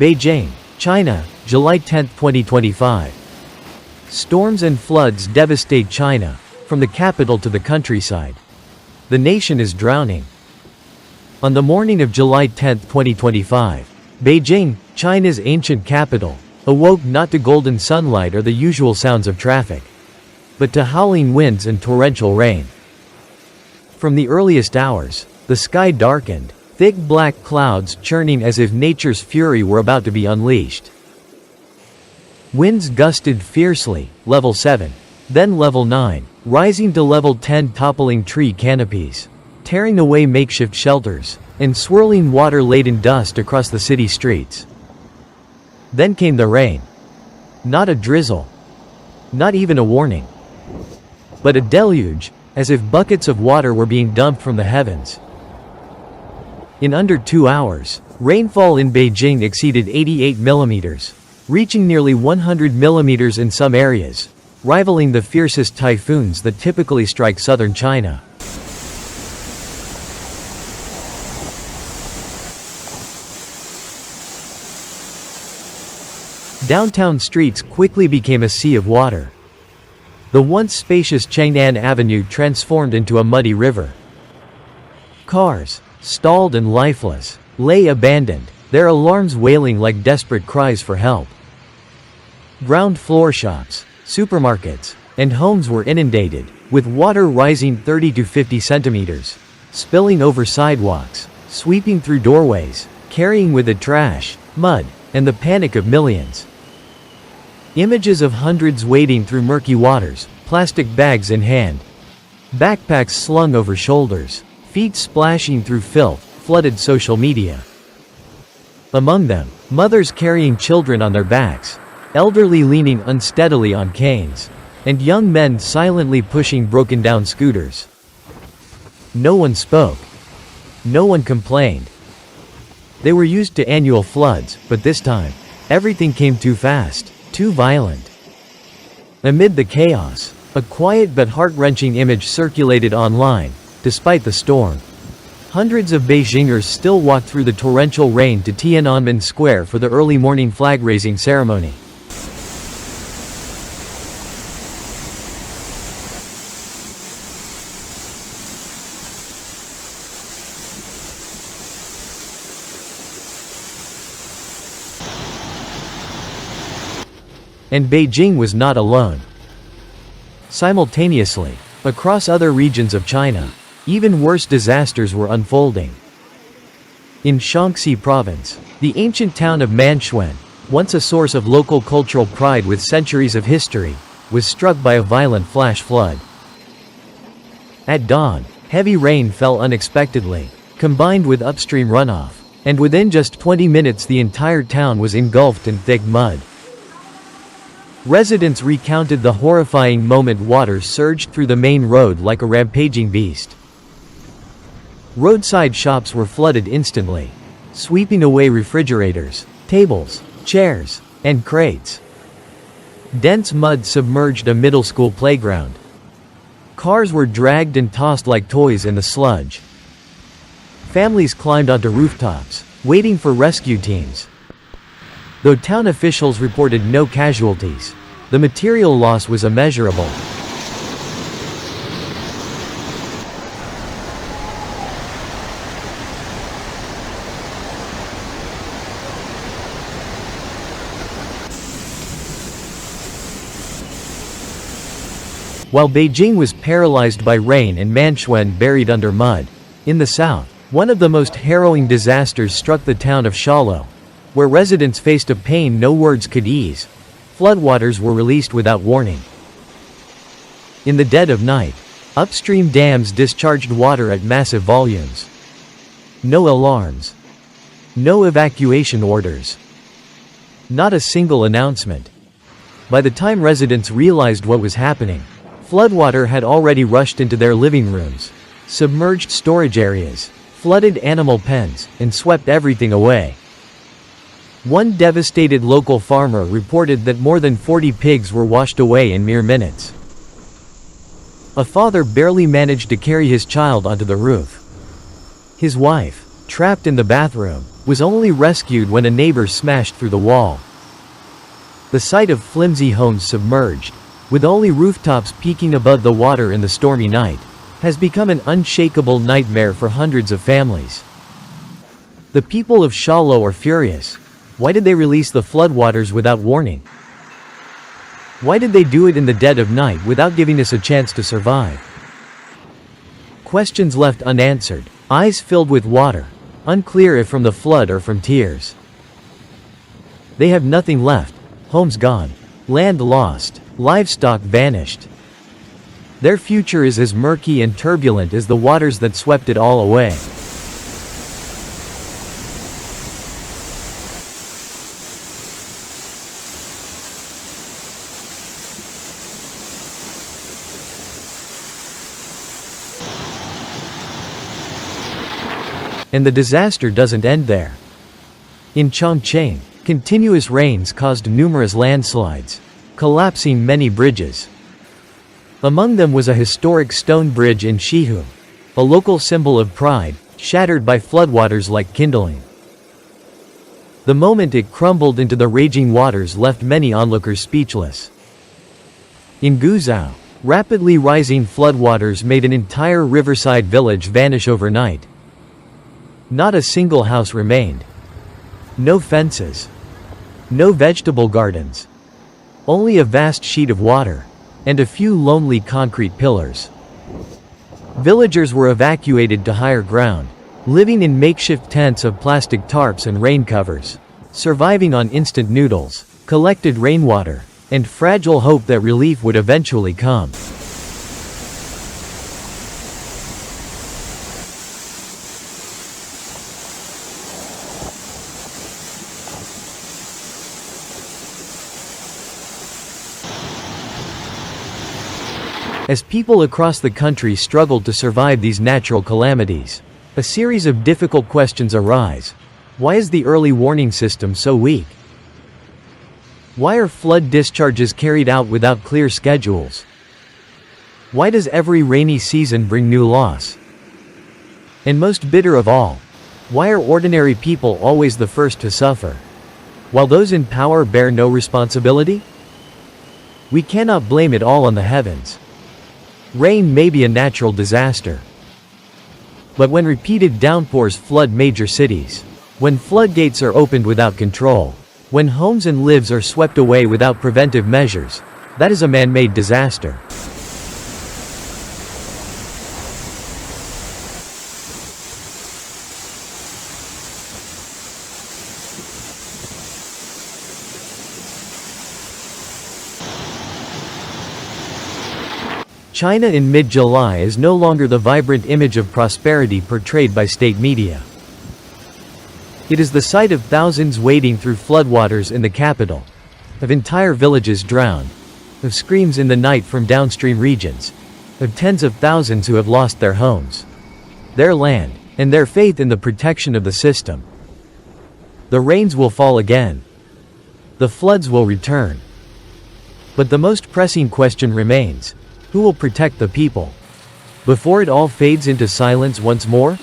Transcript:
Beijing, China, July 10, 2025. Storms and floods devastate China, from the capital to the countryside. The nation is drowning. On the morning of July 10, 2025, Beijing, China's ancient capital, awoke not to golden sunlight or the usual sounds of traffic, but to howling winds and torrential rain. From the earliest hours, the sky darkened, thick black clouds churning as if nature's fury were about to be unleashed. Winds gusted fiercely, level 7, then level 9, rising to level 10, toppling tree canopies, tearing away makeshift shelters, and swirling water-laden dust across the city streets. Then came the rain. Not a drizzle. Not even a warning. But a deluge, as if buckets of water were being dumped from the heavens. In under 2 hours, rainfall in Beijing exceeded 88 millimeters, reaching nearly 100 millimeters in some areas, rivaling the fiercest typhoons that typically strike southern China. Downtown streets quickly became a sea of water. The once spacious Chang'an Avenue transformed into a muddy river. Cars, stalled and lifeless, lay abandoned, their alarms wailing like desperate cries for help. Ground floor shops, supermarkets, and homes were inundated, with water rising 30 to 50 centimeters, spilling over sidewalks, sweeping through doorways, carrying with it trash, mud, and the panic of millions. Images of hundreds wading through murky waters, plastic bags in hand, backpacks slung over shoulders, feet splashing through filth, flooded social media. Among them, mothers carrying children on their backs, elderly leaning unsteadily on canes, and young men silently pushing broken-down scooters. No one spoke. No one complained. They were used to annual floods, but this time, everything came too fast. Too violent. Amid the chaos, a quiet but heart-wrenching image circulated online. Despite the storm, hundreds of Beijingers still walked through the torrential rain to Tiananmen Square for the early morning flag-raising ceremony. And Beijing was not alone. Simultaneously, across other regions of China, even worse disasters were unfolding. In Shaanxi province, the ancient town of Manxuan, once a source of local cultural pride with centuries of history, was struck by a violent flash flood. At dawn, heavy rain fell unexpectedly, combined with upstream runoff, and within just 20 minutes the entire town was engulfed in thick mud. Residents recounted the horrifying moment. Water surged through the main road like a rampaging beast. Roadside shops were flooded instantly, sweeping away refrigerators, tables, chairs, and crates. Dense mud submerged a middle school playground. Cars were dragged and tossed like toys in the sludge. Families climbed onto rooftops, waiting for rescue teams. Though town officials reported no casualties, the material loss was immeasurable. While Beijing was paralyzed by rain and Manxuan buried under mud, in the south, one of the most harrowing disasters struck the town of Shalo, where residents faced a pain no words could ease. Floodwaters were released without warning. In the dead of night, upstream dams discharged water at massive volumes. No alarms. No evacuation orders. Not a single announcement. By the time residents realized what was happening, floodwater had already rushed into their living rooms, submerged storage areas, flooded animal pens, and swept everything away. One devastated local farmer reported that more than 40 pigs were washed away in mere minutes. A father barely managed to carry his child onto the roof. His wife, trapped in the bathroom, was only rescued when a neighbor smashed through the wall. The sight of flimsy homes submerged, with only rooftops peeking above the water in the stormy night, has become an unshakable nightmare for hundreds of families. The people of Shiloh are furious. Why did they release the floodwaters without warning? Why did they do it in the dead of night without giving us a chance to survive? Questions left unanswered, eyes filled with water, unclear if from the flood or from tears. They have nothing left, homes gone, land lost, livestock vanished. Their future is as murky and turbulent as the waters that swept it all away. And the disaster doesn't end there. In Chongqing, continuous rains caused numerous landslides, collapsing many bridges. Among them was a historic stone bridge in Shihun, a local symbol of pride, shattered by floodwaters like kindling. The moment it crumbled into the raging waters left many onlookers speechless. In Guizhou, rapidly rising floodwaters made an entire riverside village vanish overnight. Not a single house remained. No fences. No vegetable gardens. Only a vast sheet of water, and a few lonely concrete pillars. Villagers were evacuated to higher ground, living in makeshift tents of plastic tarps and rain covers, surviving on instant noodles, collected rainwater, and fragile hope that relief would eventually come. As people across the country struggled to survive these natural calamities, a series of difficult questions arise. Why is the early warning system so weak? Why are flood discharges carried out without clear schedules? Why does every rainy season bring new loss? And most bitter of all, why are ordinary people always the first to suffer, while those in power bear no responsibility? We cannot blame it all on the heavens. Rain may be a natural disaster. But when repeated downpours flood major cities, when floodgates are opened without control, when homes and lives are swept away without preventive measures, that is a man-made disaster. China in mid-July is no longer the vibrant image of prosperity portrayed by state media. It is the sight of thousands wading through floodwaters in the capital, of entire villages drowned, of screams in the night from downstream regions, of tens of thousands who have lost their homes, their land, and their faith in the protection of the system. The rains will fall again. The floods will return. But the most pressing question remains: who will protect the people? Before it all fades into silence once more?